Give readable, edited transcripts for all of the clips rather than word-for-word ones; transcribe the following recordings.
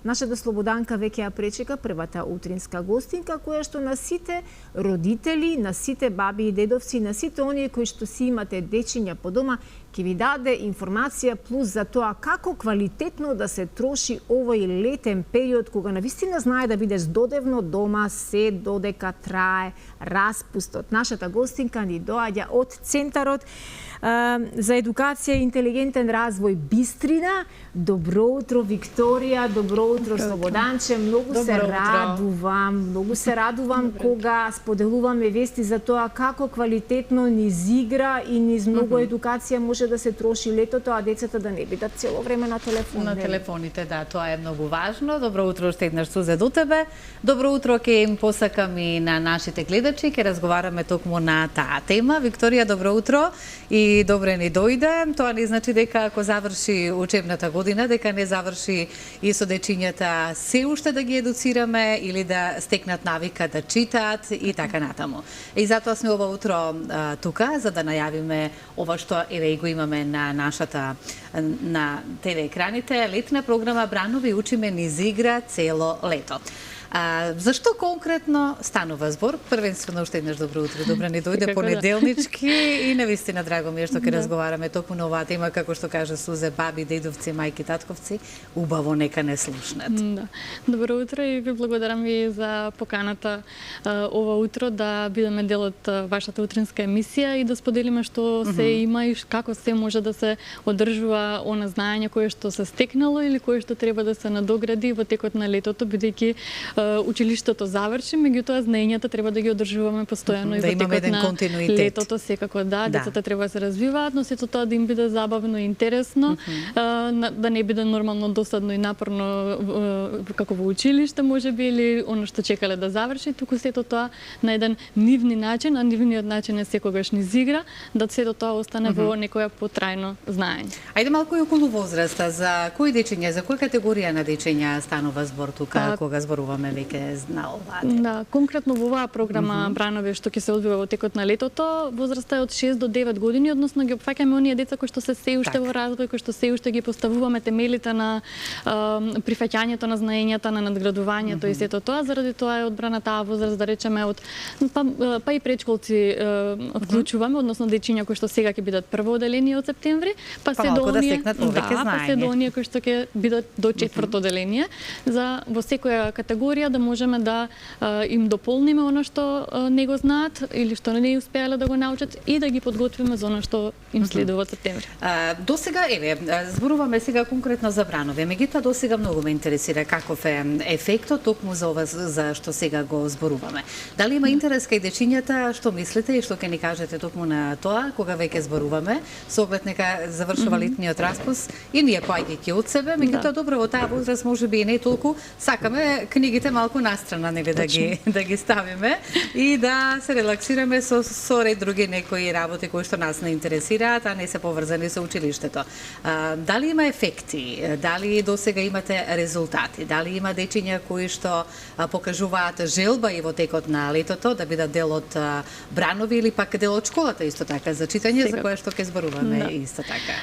Нашата Слободанка веќе ја пречека првата утринска гостинка, која што на сите родители, на сите баби и дедовци, на сите оние кои што си имате дечиња по дома, ќе ви даде информација плюс за тоа како квалитетно да се троши овој летен период, кога навистина знае да бидеш додевно дома, се додека трае распустот. Нашата гостинка ни доаѓа од Центарот за едукација и интелигентен развој Бистрина. Добро утро, Викторија, добро утро, Слободанче. Многу се радувам кога споделуваме вести за тоа како квалитетно низ игра и низ многу едукација може да се троши летото, а децата да не бидат цело време на телефон. На телефоните, да, тоа е многу важно. Добро утро уште еднаш, Сузе, до тебе. Добро утро ќе им посакам и на нашите гледачи, ќе разговараме токму на таа тема. Викторија, добро утро и добре ни дојде. Тоа не значи дека ако заврши учебната година, дека не заврши и со дечињата се уште да ги едуцираме или да стекнат навика да читаат и така натаму. И затоа сме ова утро тука за да најавиме ова што еве и го имаме на нашата на ТВ екраните, летна програма Бранови учиме низ игра цело лето. Зашто конкретно станува збор? Првенствено уште еднаш добро утро, добро ни дојде понеделнички и навистина драго ми е што ќе разговараме токму на оваа тема, како што кажа Сузе, баби, дедовци, мајки, татковци, убаво нека не слушнат. Да. Добро утро и ви благодарам ви за поканата ова утро да бидеме дел од вашата утринска емисија и да споделиме што се има и како се може да се одржува она знаење кое што се стекнало или кое што треба да се надогради во текот на летото, бидејќи училиштето заврши, меѓутоа знаењата треба да ги одржуваме постојано и во текот на летото, секако да, децата треба да се развиваат, но сето тоа да им биде забавно и интересно, да не биде нормално досадно и напорно како во училиште можеби или оно што чекале да заврши, туку сето тоа на еден нивни начин, а нивниот начин е секогаш низ игра, да сето тоа остане во некоја потрајно знаење. Ајде малку и околу возраста, за кои дечиња, за која категорија на дечиња станува збор тука кога зборуваме веќе на оваа тема? Да, конкретно во оваа програма Бранови што ќе се одвива во текот на летото, возраста е од 6 до 9 години, односно ги опфаќаме оние деца кои што се уште во развој, кои што се уште ги поставуваме темелите на прифаќањето на знаењата, на надградувањето и сето тоа. Заради тоа е одбрана таа возраст, да речеме, од па и предшколци вклучуваме, односно дечиња кои што сега ќе бидат прво оделение од септември, па се до оние кои што ќе бидат до четврто оделение, за во секоја категорија да можеме да им дополниме оно што не го знаат или што не успеале да го научат и да ги подготвиме за оно што им следува од септември. До сега, еве, зборуваме сега конкретно за Бранови, меѓутоа до сега многу ме интересира каков е ефектот токму за ова за што сега го зборуваме. Дали има интерес кај дечињата, што мислите и што ќе ни кажете токму на тоа кога веќе зборуваме, со оглед нека завршува летниот распуст и ние поаѓајќи од себе, меѓутоа добро во таа возраст можеби и не толку сакаме книгите малку настрана, нели да ги ставиме и да се релаксираме со ред други некои работи кои што нас не интересираат, а не се поврзани со училиштето. Дали има ефекти? Дали до сега имате резултати? Дали има дечиња кои што покажуваат желба и во текот на летото да бидат дел од Бранови или пак дел од школата исто така за читање, за кое што ќе зборуваме исто така?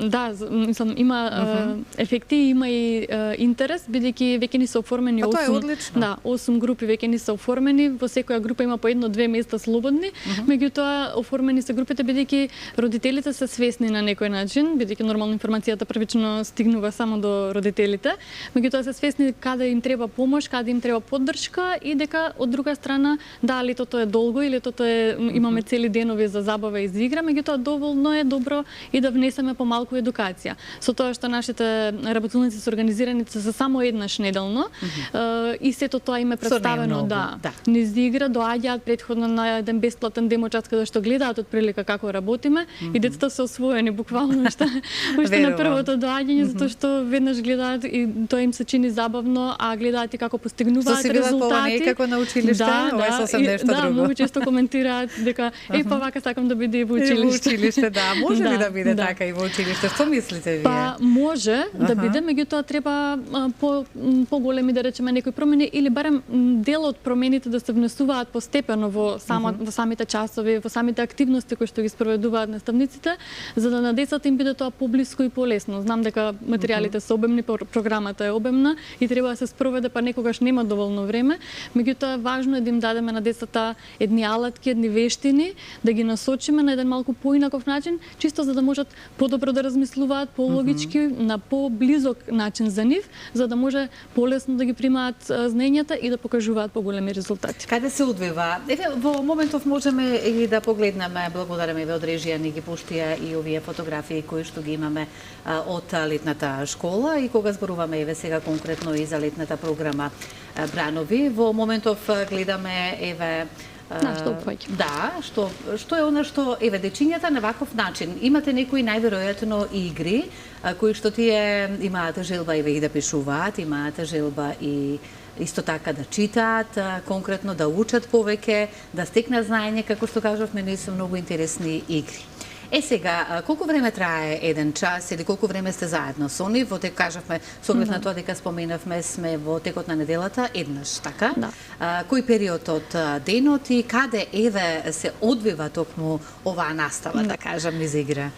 Да, мислам има ефекти, има и интерес, бидејќи веќе ни се оформени 8 групи веќе ни се оформени, во секоја група има по 1-2 места слободни, меѓутоа оформени се групите бидејќи родителите се свесни на некој начин, бидејќи нормално информацијата првично стигнува само до родителите, меѓутоа се свесни каде им треба помош, каде им треба поддршка и дека од друга страна да летото е долго и летото имаме цели денови за забава и за игра, меѓутоа доволно е добро и да внесеме помалку едукација. Со тоа што нашите работилници се организирани се само еднаш неделно и сето тоа им е представено низ игра, доаѓаат претходно на еден бесплатен демочас каде што гледаат од прилика како работиме и децата се освоени буквално уште на првото доаѓање, затоа што веднаш гледаат и тоа им се чини забавно, а гледаат и како постигнуваат резултати. Како на училиште, ова е сосем нешто друго. Да, многу често коментираат дека па вака сакам да биде и во училиште. Да, може ли да биде така и во училиште? Што мислите вие? Па може да биде, меѓутоа треба поголеми да речеме некои промени или барем дел од промените да се внесуваат постепено во самите часови, во самите активности кои што ги спроведуваат прочитуваат наставниците, за да на децата им биде тоа поблиско и полесно. Знам дека материјалите се обемни, програмата е обемна и треба да се спроведе, па некогаш нема доволно време. Меѓутоа важно е да им дадеме на децата едни алатки, едни вештини, да ги насочиме на еден малку поинаков начин, чисто за да можат подобро да размислуваат, пологички, на поблизок начин за нив, за да може полесно да ги примаат знаењата и да покажуваат поголеми резултати. Каде се одвива? Еве, во моментов можеме и да погледнеме, благодараме ве од режија, ни ги пуштија и овие фотографии кои што ги имаме од летната школа и кога зборуваме еве сега конкретно и за летната програма Бранови, во моментов гледаме еве што опфаќа. Да, што е она што еве дечињата на ваков начин имате некои најверојатно игри кои што тие имаат желба еве и да пишуваат, имаат желба и исто така да читаат, конкретно да учат повеќе, да стекнат знаење, како што кажавме, не се многу интересни игри. Сега, колку време трае еден час или колку време сте заедно со нив? Во тек кажавме, со оглед на тоа дека споменавме, сме во текот на неделата еднаш, така? Да. Кој период од денот и каде еве се одвива токму оваа настава, да кажам, низ игра?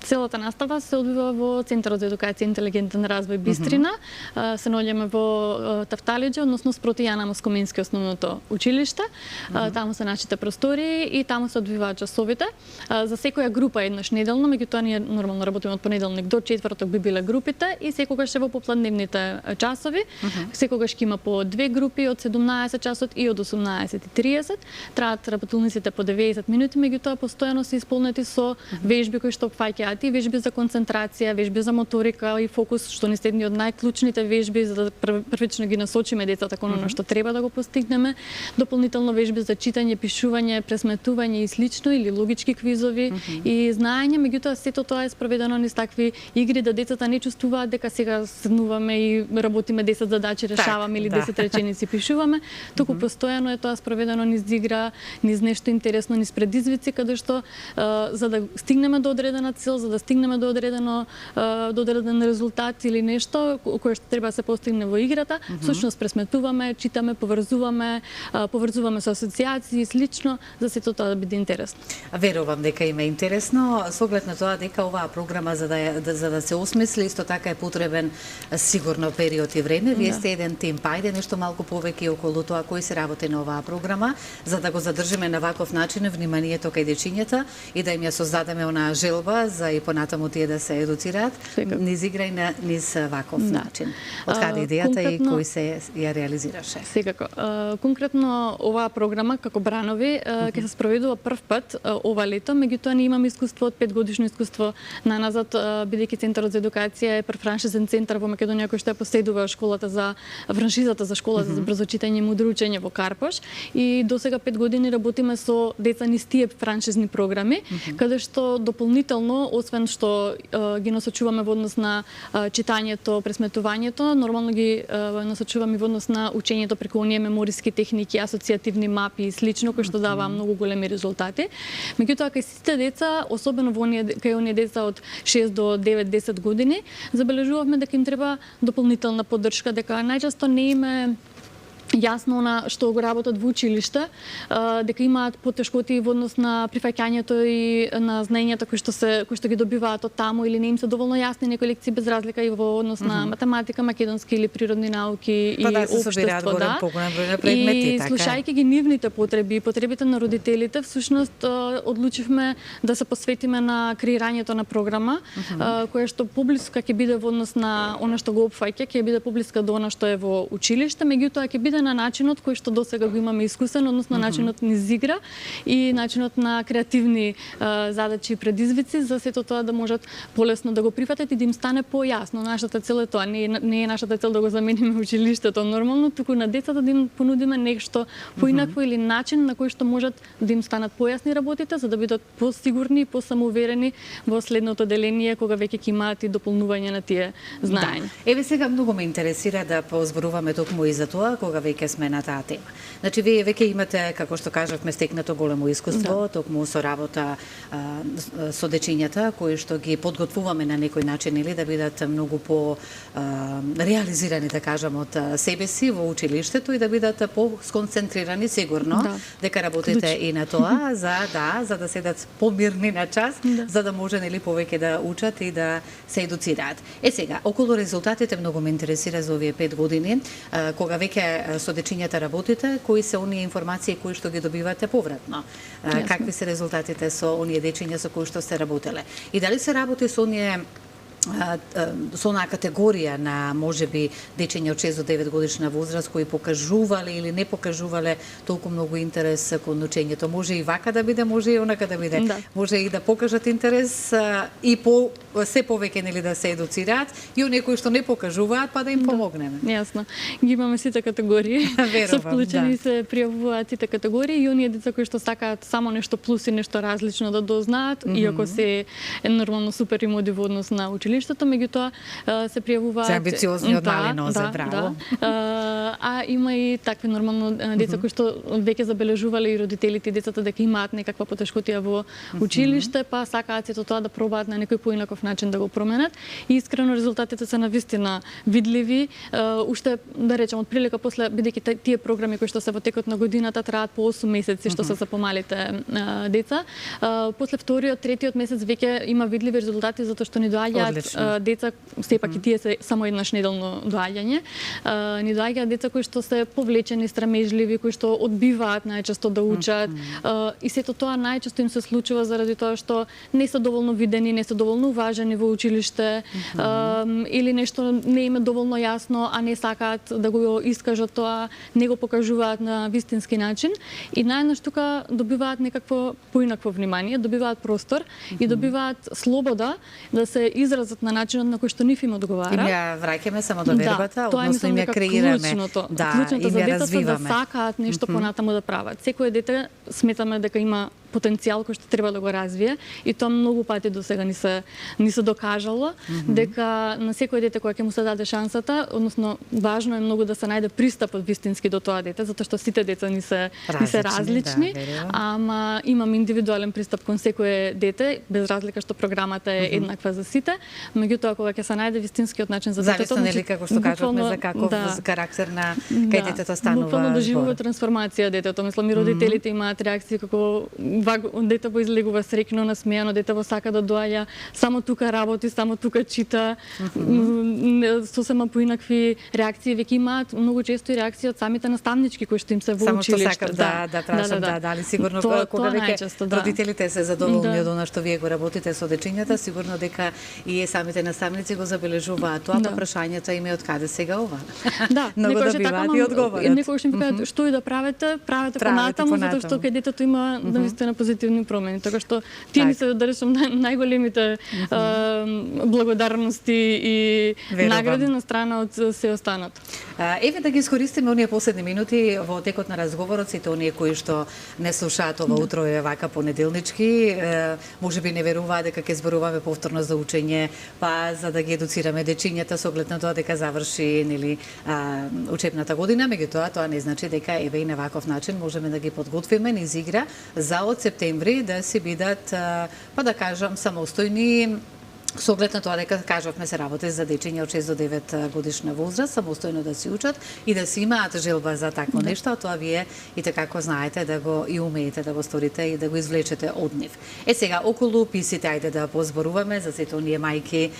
Целата настава се одвива во Центарот за едукација и интелигентен развој Бистрина. Се наоѓаме во Тафталиџе, односно спроти Јана Москоменски основното училиште. Таму се нашите простории и таму се одвиваат часовите. За секоја група еднаш неделно, меѓутоа ние нормално работиме од понеделник до четврток би биле групите и секогаш е во попладневните часови. Секогаш ќе има по две групи од 17 часот и од 18:30. Траат работилниците по 90 минути, меѓутоа постојано се исполнети со вежби кои што опфаќаат и вежби за концентрација, вежби за моторика и фокус, што ни се едни од најклучните вежби за да првично ги насочиме децата кон она што треба да го постигнеме. Дополнително вежби за читање, пишување, пресметување и слично или логички квизови и знаење, меѓутоа сето тоа е спроведено низ такви игри да децата не чувствуваат дека сега седнуваме и работиме 10 задачи, решаваме или 10 реченици пишуваме, туку постојано е тоа спроведено низ игра, низ нешто интересно, низ предизвици каде што за да стигнеме до одредена цел, за да стигнеме до одреден резултат или нешто кое што треба да се постигне во играта, всушност пресметуваме, читаме, поврзуваме со асоциации и слично за сето тоа да биде интересно. Верувам дека им е интересно, со оглед на тоа дека оваа програма за да се осмисли, исто така е потребен сигурно период и време. Вие сте еден тим, па ајде нешто малку повеќе околу тоа кои се работи на оваа програма, за да го задржиме на ваков начин вниманието кај дечињата и да им ја создадеме онаа желба за и понатаму тие да се едуцираат низ игра и низ ваков начин. Од каде идејата и кој се ја реализираше? Секако. Конкретно оваа програма како Бранови ќе се спроведува прв пат ова лето, меѓутоа ние имаме искуство од 5-годишно искуство наназад, бидејќи Центарот за едукација е прв франшизен центар во Македонија кој што ја поседува школата за франшизата за школата за брзо читање и мудро учење во Карпош и досега 5 години работиме со деца низ тие франшизни програми, каде што дополнително, освен што ги насочуваме во однос на читањето, пресметувањето, нормално ги насочуваме во однос на учењето преку оние мемориски техники, асоцијативни мапи и слично, кои што даваа многу големи резултати. Меѓутоа, кај сите деца, особено кај оние деца од 6 до 9-10 години, забележувавме дека им треба дополнителна поддршка, дека најчесто не име јасно на што го работат во училиште, дека имаат потешкоти во однос на прифаќањето и на знаењата кои што ги добиваат од таму или не им се доволно јасни некои лекции без разлика и во однос на математика, македонски или природни науки и општество, да. И слушајќи ги нивните потреби и потребите на родителите, всушност одлучивме да се посветиме на креирањето на програма, која што поблиска ќе биде во однос на она што го опфаќа, ќе биде поблиска до она што е во училиште, меѓутоа ќе биде на начинот кој што досега го имаме искусен, односно начинот низ игра и начинот на креативни задачи и предизвици за сето тоа да можат полесно да го прифатат и да им стане појасно. Нашата цел е тоа, не е нашата цел да го замениме училиштето нормално, туку на децата да им понудиме нешто поинакво или начин на кој што можат да им станат појасни работите, за да бидат посигурни и посамоуверени во следното деление кога веќе ќе имаат и дополнување на тие знаења. Еве сега многу ме интересира да позборуваме токму и за тоа, кога веќе сме на таа тема. Значи, вие веќе имате, како што кажавме, стекнато големо искуство, токму со работа со дечињата, кои што ги подготвуваме на некој начин или да бидат многу по реализирани, да кажам, од себе си во училиштето и да бидат по-сконцентрирани, сигурно, дека работите и на тоа, за да седат помирни на час, за да може нели повеќе да учат и да се едуцираат. Сега, околу резултатите многу ме интересира за овие 5 години, кога веќе со дечињата работите, кои се оние информации кои што ги добивате повратно? Какви се резултатите со оние дечиња со кои што сте работеле? И дали се работи со оние со онаа категорија на можеби дечиња од 6 до 9 годишна возраст кои покажувале или не покажувале толку многу интерес кон учењето. Може и вака да биде, може и онака да биде. Може и да покажат интерес и се повеќе нели да се едуцираат и оние кои што не покажуваат, па да им помогнеме. Јасно. Ги имаме сите категории. Се вклучени се пријавуваат сите категории и оние деца кои што сакаат само нешто плюс и нешто различно да дознаат, иако се нормално супер им оди во однос на училиштето, меѓутоа се пријавуваат. Се амбициозни од мали нозе, браво. А има и такви нормално деца кои што веќе забележувале и родителите и децата дека имаат некаква потешкотија во училиште, па сакаат сето тоа да пробаат на некој поинаков начин да го променат. И искрено резултатите се навистина видливи. Уште да речем од прилика после, бидејќи тие програми кои што се во текот на годината траат по 8 месеци, што се за помалите деца. После вториот, третиот месец веќе има видливи резултати затоа што ни доаѓаат деца, сепак и тие се само еднаш неделно доаѓање. Ни доаѓаат деца кои што се повлечени, страмежливи, кои што одбиваат најчесто да учат. И сето тоа најчесто им се случува заради тоа што не се доволно видени, не се доволно уважени во училиште, или нешто не им е доволно јасно, а не сакаат да го искажат тоа, не го покажуваат на вистински начин. И најнаш тука добиваат некакво поинакво внимание, добиваат простор и добиваат слобода да се изразат на начинот на кој што нив им одговара. И ја враќаме само до вербата, односно им ја креираме. Клучното за децата да сакаат нешто понатаму да прават. Секој дете сметаме дека има потенцијал кој што треба да го развие и тоа многу пати до сега ни се докажало дека на секој дете кој ќе му се даде шансата, односно важно е многу да се најде пристапот вистински до тоа дете, затоа што сите деца ни се различни, ама имам индивидуален пристап кон секое дете, без разлика што програмата е еднаква за сите, меѓутоа кога ќе се најде вистинскиот начин за детето, зависно нели како што кажавме за каков карактер на кај детето станува. Буквално доживува трансформација детето, мислам и родителите имаат реакции како дете во излегува среќно, насмејано, дете во сака да доаѓа, само тука работи, само тука чита, сосема поинакви реакции веќе имаат, многу често и реакции од самите наставнички кои што им се во училиште. Само што сакам да прашам, дали сигурно кога веќе родителите се задоволни од она што вие го работите со дечињата, сигурно дека и самите наставници го забележуваат тоа, па прашањето им е од каде сега ова. Да, многу добиваат и одговорат. Некогаш им кажат што и да правите понатаму, затоа што кај детето има на позитивни промени, така што тие ни се да речем најголемите благодарности и награди на страна од се останато. Еве да ги искористиме оние последни минути во текот на разговорот, сите оние кои што не слушаат ова утро е вака понеделнички, можеби не веруваат дека ќе зборуваме повторно за учење, па за да ги едуцираме дечињата со оглед на тоа дека заврши нели учебната година, меѓутоа тоа не значи дека еве и на ваков начин можеме да ги подготвиме низ игра за од септември да си бидат, па да кажам, самостојни, со оглед на тоа дека кажавме се работи за дечиња од 6 до 9 годишна возраст, самостојно да си учат и да си имаат желба за такво нешто, а тоа вие и како знаете да го и умеете да го сторите и да го извлечете од нив. Сега околу писите ајде да позборуваме за сите оние мајки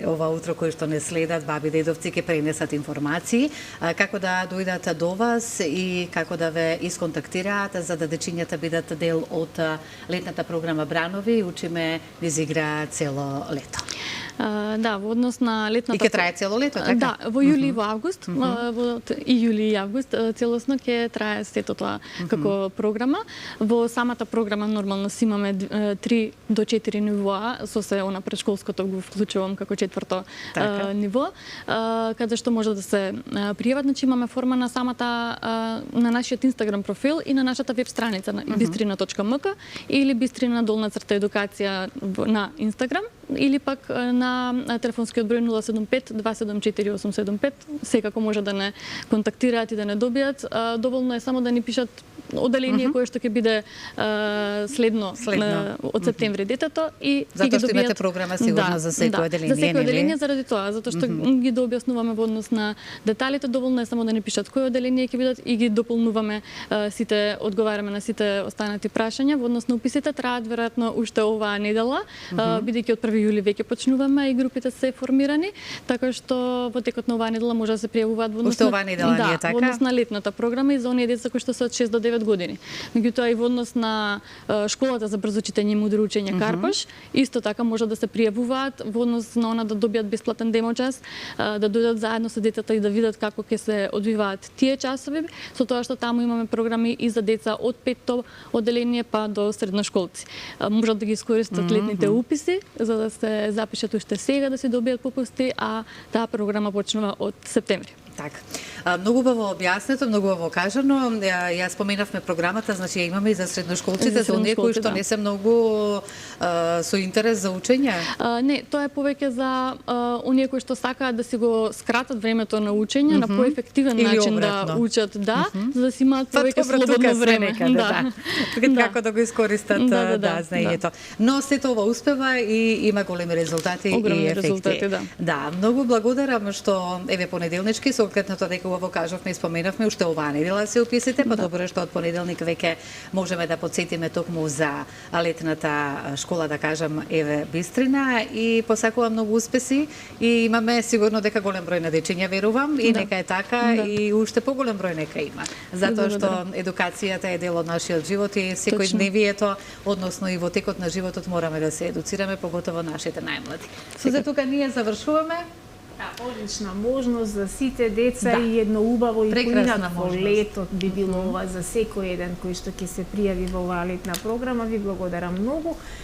ова утро кои што не следат, баби, дедовци ќе пренесат информации како да дојдат до вас и како да ве исконтактираат за да дечињата бидат дел од летната програма Бранови и учиме низ игра цело лето. Да, во однос на летната... И ќе трае цело лето, така? Да, во јули и во август, во ијули и август, целосно ќе трае сето тоа како програма. Во самата програма нормално си имаме 3 до 4 нивоа, со се она предшколското го вклучувам како четврто ниво, каде што може да се пријават. Значи имаме форма на самата на нашиот Инстаграм профил и на нашата веб страница на bistrina.mk или bistrina_edukација на Инстаграм или пак на телефонскиот број 075-274-875. Секако може да не контактираат и да не добијат. Доволно е само да ни пишат оделение кое што ќе биде следно од септември детето и затоа што имате програма сигурно за секој оделение, за секој оделение заради тоа, затоа што ги дообјаснуваме во однос на деталите, доволно е само да ни пишат кој оделение ќе бидат и ги дополнуваме сите, одговараме на сите останати прашања. Во однос на уписите траат веројатно уште оваа недела, бидејќи од 1 јули веќе почнуваме и групите се формирани, така што во текот на оваа недела може да се пријавуваат во однос на оваа недела, не така? Во однос на летната програма и за оние деца кои што се од 6 до 9 години. Меѓутоа и во однос на школата за брзо читање и мудро учење Карпаш, исто така може да се пријавуваат во однос на она да добијат бесплатен демо час, да дојдат заедно со децата и да видат како ќе се одвиваат тие часови, со тоа што таму имаме програми и за деца од 5-то одделение па до средношколци. Можат да ги искористат летните уписи за да се запишат уште сега да се добијат попусти, а таа програма почнува од септември. Така. Многу убаво објаснето, многу убаво кажано. Ја споменавме програмата, значи ја имаме и за средношколците, за оние кои што не се многу со интерес за учење. Не, тоа е повеќе за оние кои што сакаат да си го скратат времето на учење, на поефективен начин да учат, за да си имаат повеќе слободно време. Како да го искористат знаењето. Но сето ова успева и има големи резултати и ефекти. Да, многу благодарам што еве понеделнички со оглед дека убаво кажавме и споменавме уште оваа недела се уписите, па добро што од понеделник веќе можеме да потсетиме токму за летната школа, да кажам, еве Бистрина, и посакувам многу успеси и имаме сигурно дека голем број на дечиња, верувам, и нека е така и уште поголем број нека има. Затоа што едукацијата е дел од нашиот живот и секојдневието, односно и во текот на животот мораме да се едуцираме, поготово нашите најмлади. За тука ние завршуваме. Одлична можност за сите деца и едно убаво и поинакво лето би било ова за секој еден кој што ќе се пријави во оваа летна програма. Ви благодарам многу.